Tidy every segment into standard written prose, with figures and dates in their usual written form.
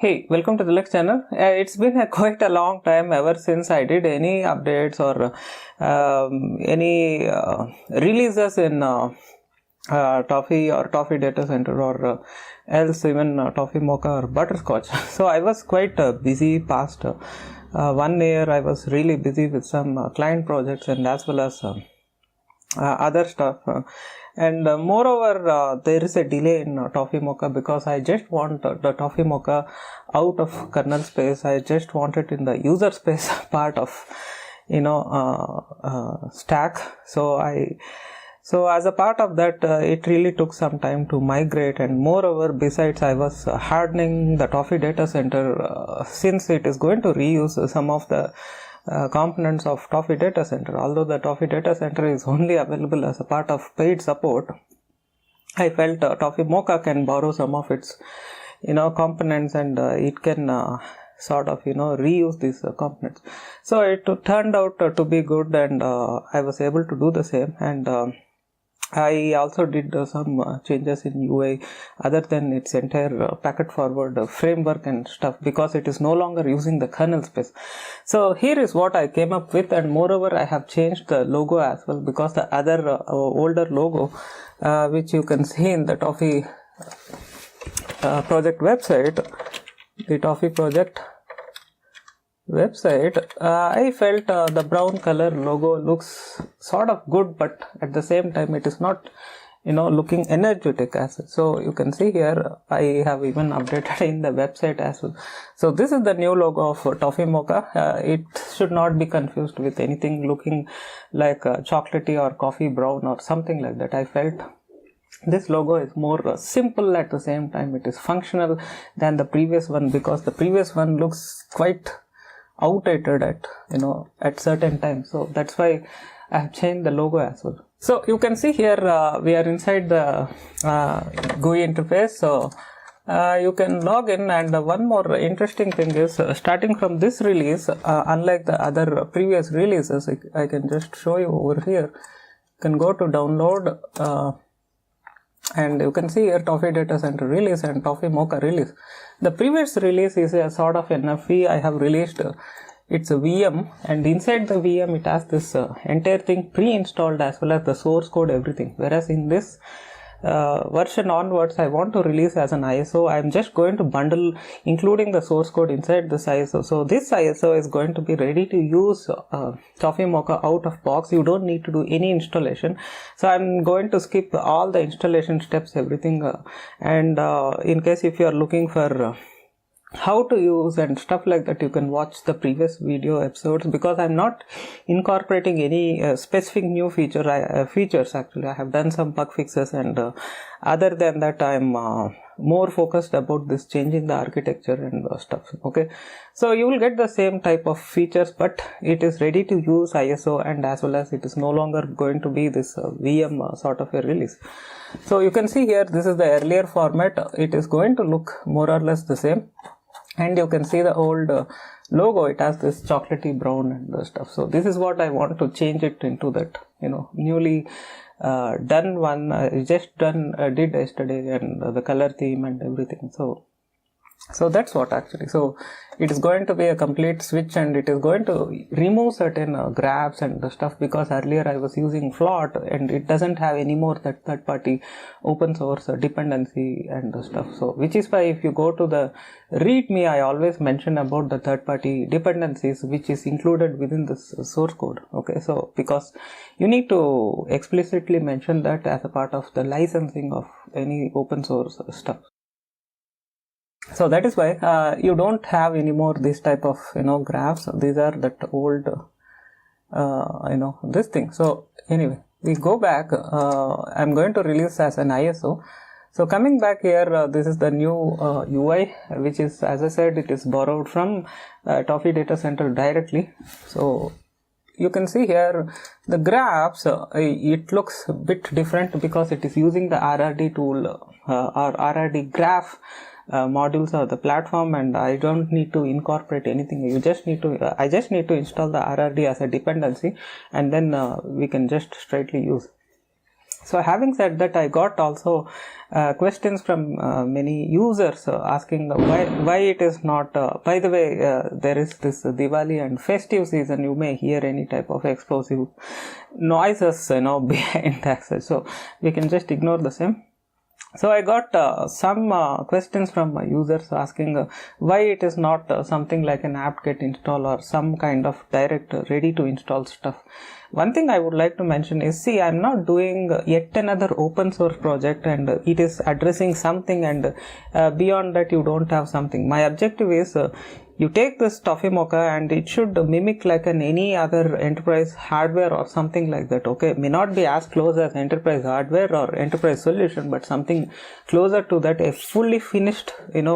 Hey, welcome to the Lex channel. It's been quite a long time ever since I did any updates or any releases in Toffee or Toffee Data Center or else even TOFFEE-Mocha or Butterscotch. So I was quite busy past 1 year. I was really busy with some client projects and as well as other stuff. And moreover, there is a delay in TOFFEE-Mocha because I just want the TOFFEE-Mocha out of kernel space. I just want it in the user space part of stack. So as a part of that, it really took some time to migrate. And moreover, besides, I was hardening the Toffee data center since it is going to reuse some of the components of Toffee data center. Although the Toffee data center is only available as a part of paid support, I felt TOFFEE-Mocha can borrow some of its components and it can sort of reuse these components. So it turned out to be good, and I was able to do the same. And I also did some changes in UI other than its entire packet forward framework and stuff, because it is no longer using the kernel space. So here is what I came up with, and moreover I have changed the logo as well, because the other older logo which you can see in the Toffee project website, the Toffee project website, I felt the brown color logo looks sort of good, but at the same time it is not looking energetic as well. So you can see here I have even updated in the website as well. So this is the new logo of TOFFEE-Mocha. It should not be confused with anything looking like chocolatey or coffee brown or something like that. I felt this logo is more simple, at the same time it is functional than the previous one, because the previous one looks quite outdated at certain times. So that's why I have changed the logo as well. So you can see here we are inside the GUI interface. So you can log in, and one more interesting thing is starting from this release, unlike the other previous releases, I can just show you over here. You can go to download and you can see here Toffee Data Center release and TOFFEE-Mocha release. The previous release is a sort of NFV. I have released it's a VM, and inside the VM it has this entire thing pre-installed as well as the source code, everything. Whereas in this version onwards, I want to release as an ISO. I'm just going to bundle including the source code inside this ISO. So this ISO is going to be ready to use TOFFEE-Mocha out of box. You don't need to do any installation. So I'm going to skip all the installation steps, everything. And in case if you are looking for how to use and stuff like that, you can watch the previous video episodes, because I'm not incorporating any specific new features. Actually, I have done some bug fixes, and other than that, I'm more focused about this changing the architecture and stuff. Okay, so you will get the same type of features, but it is ready to use ISO, and as well as it is no longer going to be this VM sort of a release. So you can see here, this is the earlier format. It is going to look more or less the same. And you can see the old logo, it has this chocolatey brown and stuff. So this is what I want to change it into, that newly done one. I just did yesterday, and the color theme and everything. So that's what actually. So it is going to be a complete switch, and it is going to remove certain grabs and the stuff, because earlier I was using Float and it doesn't have any more that third party open source dependency and the stuff. So which is why if you go to the README, I always mention about the third party dependencies which is included within this source code. Okay, so because you need to explicitly mention that as a part of the licensing of any open source stuff. So that is why you don't have anymore this type of graphs. These are that old this thing. So anyway, we go back. I'm going to release as an ISO. So coming back here, this is the new UI, which is, as I said, it is borrowed from Toffee Data Center directly. So you can see here the graphs, it looks a bit different because it is using the RRD tool or RRD graph modules or the platform, and I don't need to incorporate anything. I just need to install the RRD as a dependency, and then we can just straightly use. So having said that, I got also questions from many users asking why it is not, by the way, there is this Diwali and festive season, you may hear any type of explosive noises, behind the access, so we can just ignore the same. So I got some questions from users asking why it is not something like an apt-get install or some kind of direct ready to install stuff. One thing I would like to mention is, see, I'm not doing yet another open source project and it is addressing something, and beyond that you don't have something. My objective is you take this TOFFEE-Mocha and it should mimic like any other enterprise hardware or something like that. Okay, may not be as close as enterprise hardware or enterprise solution, but something closer to that, a fully finished,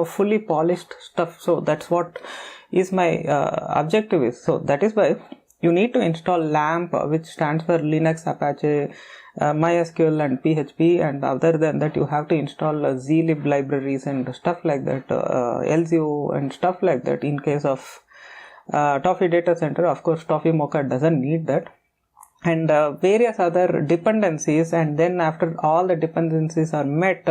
fully polished stuff. So that's what is my objective is. So that is why you need to install LAMP, which stands for Linux, Apache, MySQL and PHP, and other than that you have to install zlib libraries and stuff like that, LZO and stuff like that. In case of Toffee Data Center, of course TOFFEE-Mocha doesn't need that, and various other dependencies, and then after all the dependencies are met,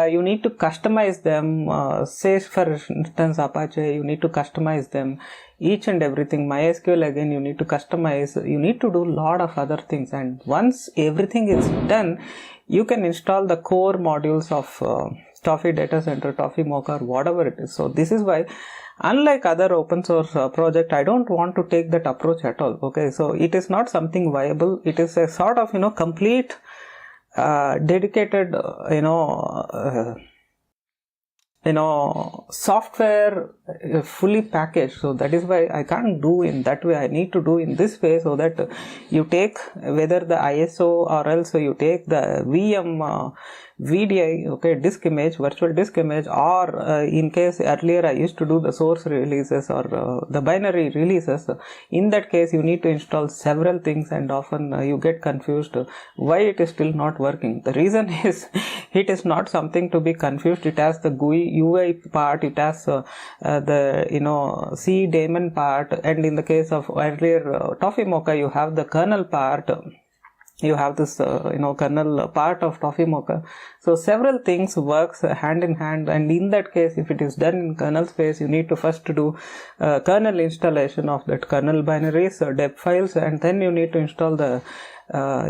you need to customize them. Say for instance Apache, you need to customize them, each and everything. MySQL, again, you need to customize, you need to do a lot of other things, and once everything is done, you can install the core modules of Toffee Data Center, TOFFEE-Mocha, or whatever it is. So this is why, unlike other open source project, I don't want to take that approach at all. Okay, so it is not something viable. It is a sort of complete dedicated software fully packaged. So that is why I can't do in that way. I need to do in this way, so that you take whether the ISO or else you take the VM VDI, okay, disk image, virtual disk image, or in case earlier I used to do the source releases or the binary releases. In that case you need to install several things, and often you get confused why it is still not working. The reason is it is not something to be confused. It has the GUI UI part, it has the C daemon part, and in the case of earlier TOFFEE-Mocha you have the kernel part. You have this kernel part of TOFFEE-Mocha. So several things works hand in hand, and in that case, if it is done in kernel space, you need to first do kernel installation of that kernel binaries, deb files, and then you need to install the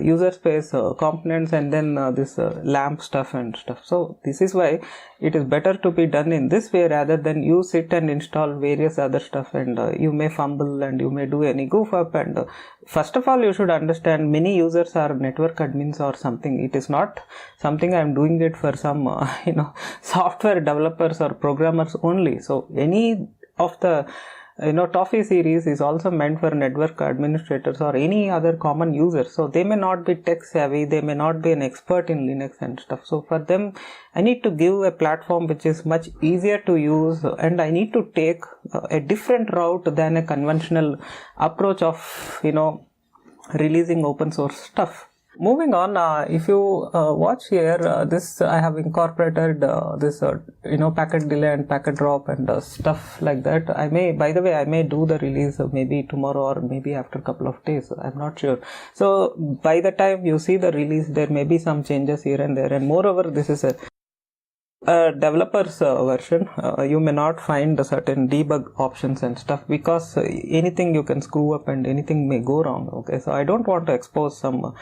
user space components, and then this LAMP stuff and stuff. So this is why it is better to be done in this way, rather than you sit and install various other stuff, and you may fumble and you may do any goof up. And first of all, you should understand, many users are network admins or something. It is not something I am doing it for some software developers or programmers only. So any of the Toffee series is also meant for network administrators or any other common users. So they may not be tech savvy, they may not be an expert in Linux and stuff. So for them, I need to give a platform which is much easier to use, and I need to take a different route than a conventional approach of releasing open source stuff. Moving on, if you watch here, this I have incorporated this packet delay and packet drop and stuff like that. I may, by the way, I may do the release maybe tomorrow or maybe after a couple of days, I'm not sure. So by the time you see the release, there may be some changes here and there, and moreover, this is a developer's version. You may not find certain debug options and stuff, because anything you can screw up and anything may go wrong. Okay, so I don't want to expose some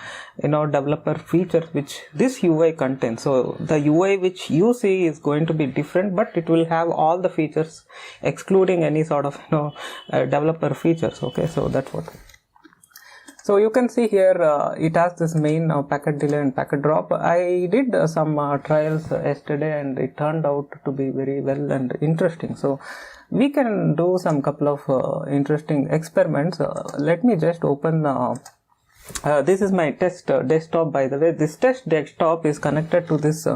developer features which this UI contains. So the UI which you see is going to be different, but it will have all the features excluding any sort of developer features. Okay, so that's what. So you can see here it has this main packet delay and packet drop. I did some trials yesterday, and it turned out to be very well and interesting. So we can do some couple of interesting experiments. Let me just open this is my test desktop, by the way. This test desktop is connected to this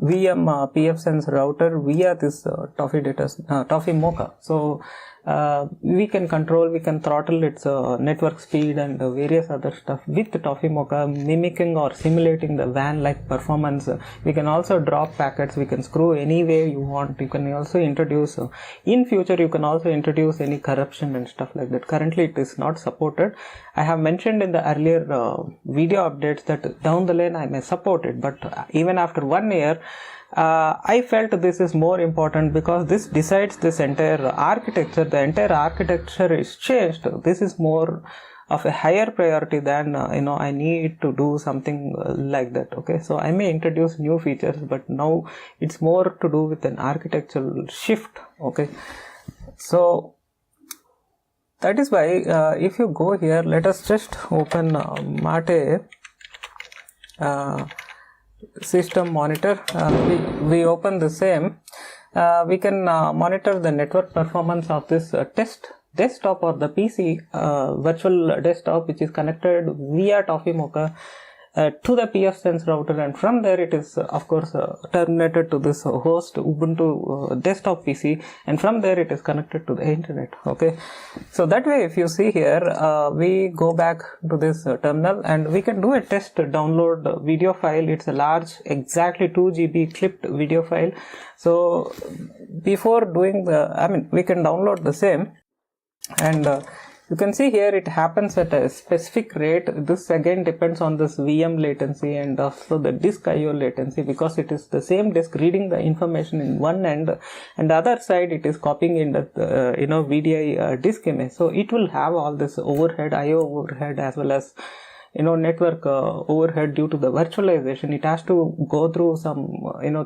VM pfSense router via this TOFFEE-Mocha. So we can control, we can throttle its network speed and various other stuff with TOFFEE-Mocha, mimicking or simulating the WAN like performance. We can also drop packets, we can screw any way you want. You can also introduce, in future you can also introduce any corruption and stuff like that. Currently it is not supported. I have mentioned in the earlier video updates that down the lane I may support it, but even after 1 year, I felt this is more important because this decides this entire architecture. The entire architecture is changed. This is more of a higher priority than I need to do something like that. Okay, so I may introduce new features, but now it's more to do with an architectural shift. Okay, so that is why if you go here, let us just open Mate system monitor. We open the same. We can monitor the network performance of this test desktop or the PC virtual desktop, which is connected via TOFFEE-Mocha to the pfSense router, and from there it is of course terminated to this host Ubuntu desktop PC, and from there it is connected to the internet. Okay, so that way if you see here, we go back to this terminal and we can do a test download video file. It's a large, exactly 2 GB clipped video file. So before doing we can download the same, and you can see here it happens at a specific rate. This again depends on this VM latency and also the disk IO latency, because it is the same disk reading the information in one end, and the other side it is copying in the VDI disk image. So it will have all this overhead, IO overhead, as well as network overhead due to the virtualization. It has to go through some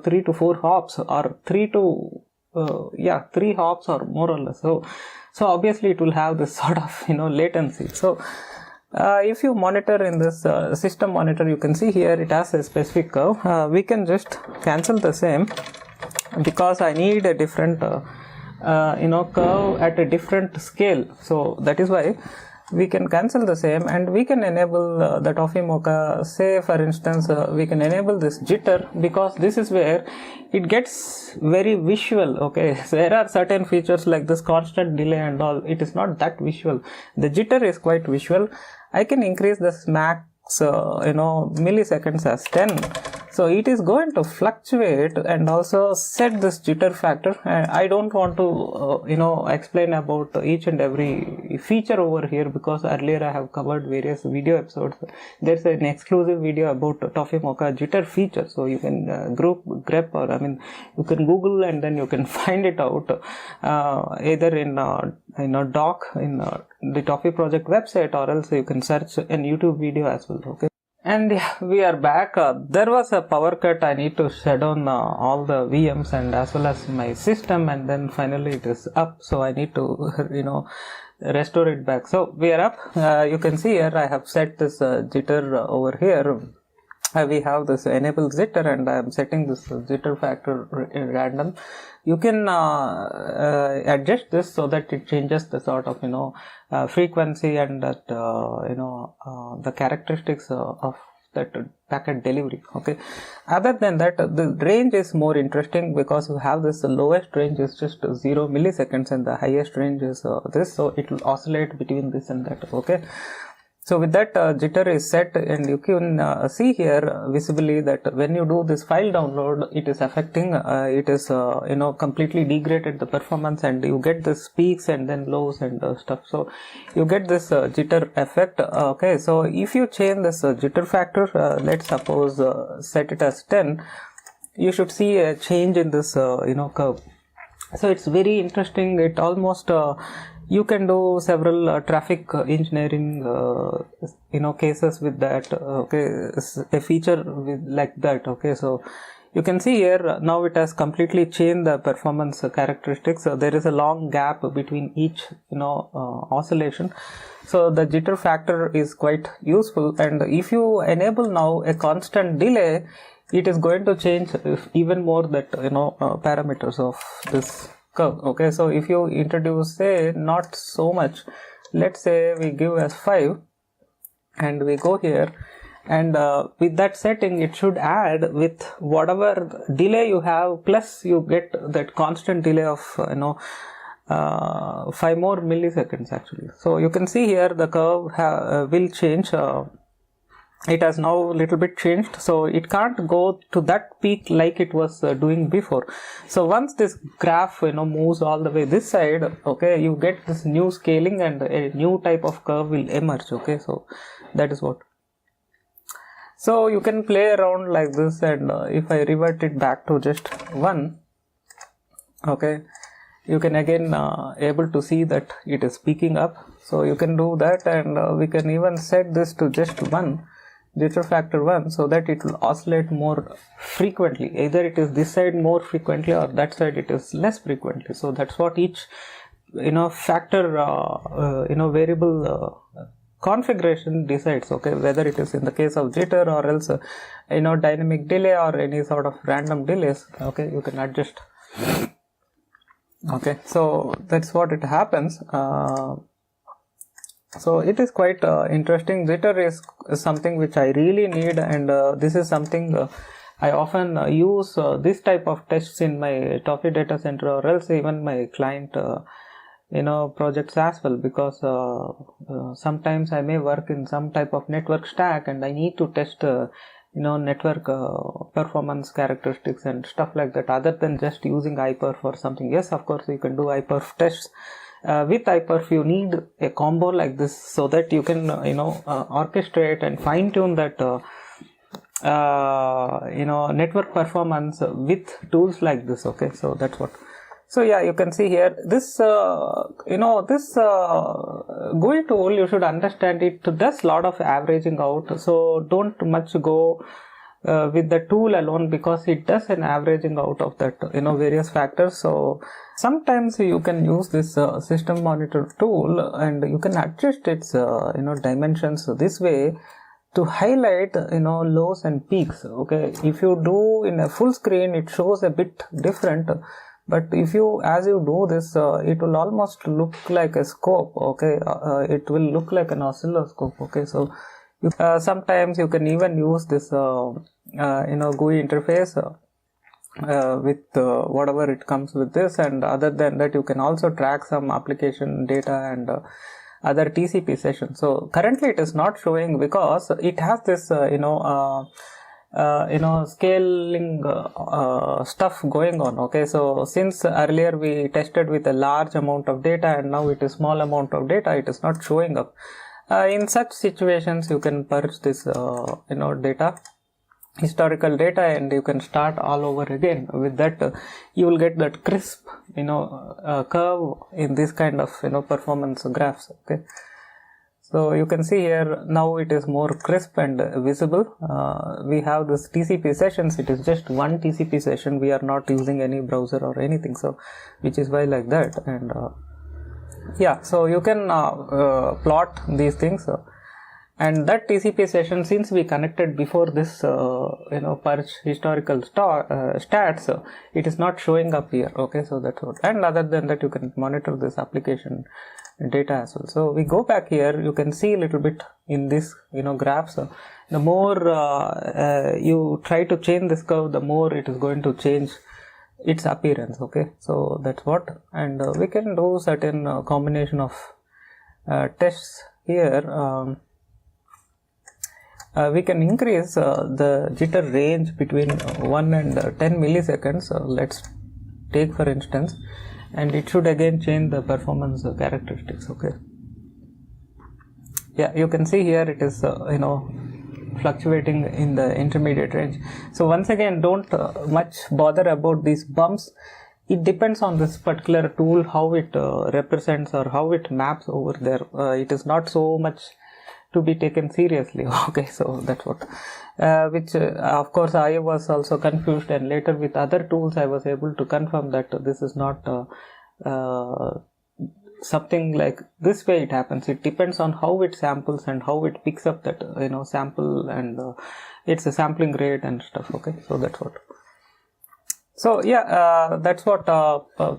3 to 4 hops, or 3 hops or more or less. So obviously it will have this sort of latency. So if you monitor in this system monitor, you can see here it has a specific curve. We can just cancel the same because I need a different curve at a different scale. So that is why we can cancel the same, and we can enable the TOFFEE-Mocha. Say for instance we can enable this jitter, because this is where it gets very visual. Okay, so there are certain features like this constant delay and all, it is not that visual. The jitter is quite visual. I can increase this max milliseconds as 10. So it is going to fluctuate, and also set this jitter factor. I don't want to explain about each and every feature over here, because earlier I have covered various video episodes. There's an exclusive video about TOFFEE-Mocha jitter feature, so you can grep, or you can Google and then you can find it out either in doc in the Toffee project website, or else you can search an YouTube video as well. Okay. And yeah, we are back. There was a power cut. I need to shut down all the VMs and as well as my system, and then finally it is up. So I need to restore it back. So we are up. You can see here I have set this jitter over here. We have this enable jitter, and I am setting this jitter factor random. You can adjust this so that it changes the sort of frequency and that the characteristics of that packet delivery. Okay, other than that, the range is more interesting, because you have this lowest range is just 0 milliseconds and the highest range is this, so it will oscillate between this and that. Okay, so with that jitter is set, and you can see here visibly that when you do this file download, it is affecting, it is completely degraded the performance, and you get this peaks and then lows and stuff. So you get this jitter effect. Okay, so if you change this jitter factor, let's suppose set it as 10, you should see a change in this curve. So it's very interesting. It almost you can do several traffic engineering cases with that. Okay, a feature with like that. Okay, so you can see here now it has completely changed the performance characteristics. So there is a long gap between each oscillation. So the jitter factor is quite useful, and if you enable now a constant delay, it is going to change even more that parameters of this curve. Okay, so if you introduce, say, not so much, let's say we give as 5, and we go here, and with that setting it should add with whatever delay you have, plus you get that constant delay of 5 more milliseconds actually. So you can see here the curve will change. It has now a little bit changed, so it can't go to that peak like it was doing before. So once this graph moves all the way this side, okay, you get this new scaling and a new type of curve will emerge. Okay, so that is what. So you can play around like this, and if I revert it back to just 1, okay, you can again able to see that it is peaking up. So you can do that, and we can even set this to just 1, jitter factor 1, so that it will oscillate more frequently. Either it is this side more frequently or that side it is less frequently. So that's what each factor variable configuration decides, okay, whether it is in the case of jitter or else dynamic delay or any sort of random delays. Okay, you can adjust. Okay, so that's what it happens. So it is quite interesting. Jitter is something which I really need, and this is something I often use this type of tests in my TOFFEE data center or else even my client projects as well, because sometimes I may work in some type of network stack and I need to test network performance characteristics and stuff like that, other than just using iPerf or something. Yes, of course you can do iPerf tests. With iPerf you need a combo like this so that you can orchestrate and fine tune that network performance with tools like this. Okay, so that's what. So yeah, you can see here this this GUI tool, you should understand it does lot of averaging out. So don't much go with the tool alone, because it does an averaging out of that various factors. So sometimes you can use this system monitor tool and you can adjust its dimensions this way to highlight lows and peaks. Okay, if you do in a full screen it shows a bit different, but if you as you do this it will almost look like a scope. Okay, it will look like an oscilloscope. Okay, so sometimes you can even use this GUI interface with whatever it comes with this, and other than that you can also track some application data and other TCP sessions. So currently it is not showing because it has this scaling stuff going on. Okay, so since earlier we tested with a large amount of data and now it is small amount of data, it is not showing up. In such situations you can purge this data, historical data, and you can start all over again. With that you will get that crisp curve in this kind of performance graphs. Okay, so you can see here now it is more crisp and visible. We have this TCP sessions, it is just one TCP session, we are not using any browser or anything, so which is why like that. And yeah, so you can plot these things, and that TCP session, since we connected before this purge historical stats, it is not showing up here. Okay, so that's what. And other than that you can monitor this application data as well. So we go back here, you can see a little bit in this graphs. The more you try to change this curve, the more it is going to change its appearance. Okay, so that's what. And we can do certain combination of tests here. We can increase the jitter range between 1 and 10 milliseconds. Let's take for instance, and it should again change the performance characteristics. Okay, yeah, you can see here it is fluctuating in the intermediate range. So once again, don't much bother about these bumps. It depends on this particular tool how it represents or how it maps over there. It is not so much to be taken seriously. Okay, so that's what which of course I was also confused, and later with other tools I was able to confirm that this is not something like this way it happens. It depends on how it samples and how it picks up that sample, and it's a sampling rate and stuff. Okay, so that's what. So yeah, that's what.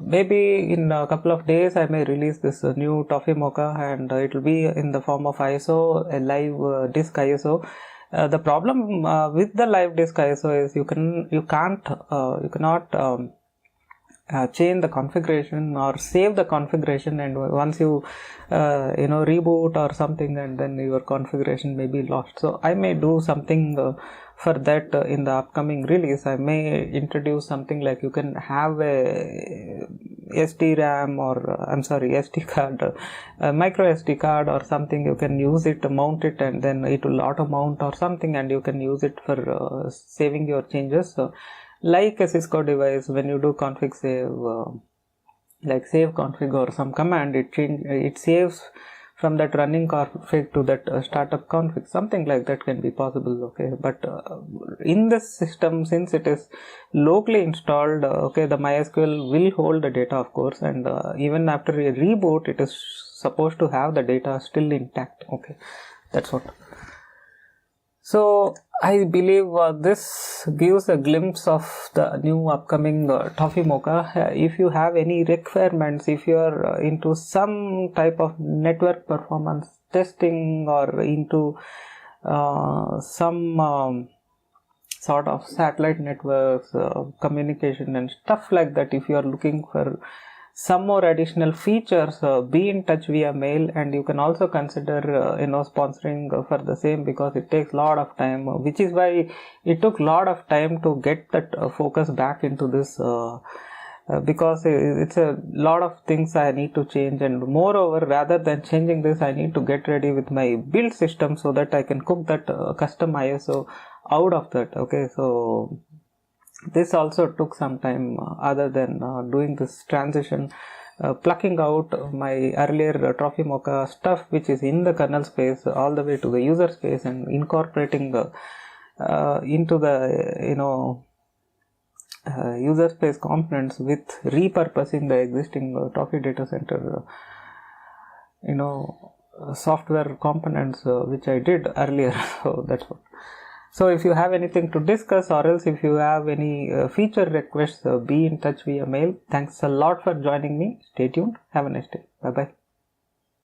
Maybe in a couple of days I may release this new TOFFEE-Mocha, and it will be in the form of ISO, a live disk ISO. The problem with the live disk ISO is you cannot change the configuration or save the configuration, and once you reboot or something, and then your configuration may be lost. So I may do something for that in the upcoming release. I may introduce something like you can have a SD-RAM or SD card, micro SD card or something. You can use it, mount it, and then it will auto mount or something, and you can use it for saving your changes. So like a Cisco device, when you do config save, like save config or some command, it saves from that running config to that startup config. Something like that can be possible. Okay, but in this system, since it is locally installed, okay, the MySQL will hold the data, of course, and even after a reboot, it is supposed to have the data still intact. Okay, that's what. So I believe this gives a glimpse of the new upcoming TOFFEE-Mocha. If you have any requirements, if you are into some type of network performance testing or into some sort of satellite networks, communication and stuff like that, if you are looking for some more additional features, be in touch via mail, and you can also consider sponsoring for the same, because it takes a lot of time, which is why it took a lot of time to get that focus back into this, because it's a lot of things I need to change, and moreover, rather than changing this, I need to get ready with my build system so that I can cook that custom ISO out of that. Okay, so this also took some time, other than doing this transition, plucking out my earlier TOFFEE-Mocha stuff which is in the kernel space all the way to the user space, and incorporating into the user space components with repurposing the existing TOFFEE data center software components, which I did earlier. So that's what. So if you have anything to discuss, or else if you have any feature requests, be in touch via mail. Thanks a lot for joining me. Stay tuned. Have a nice day. Bye bye.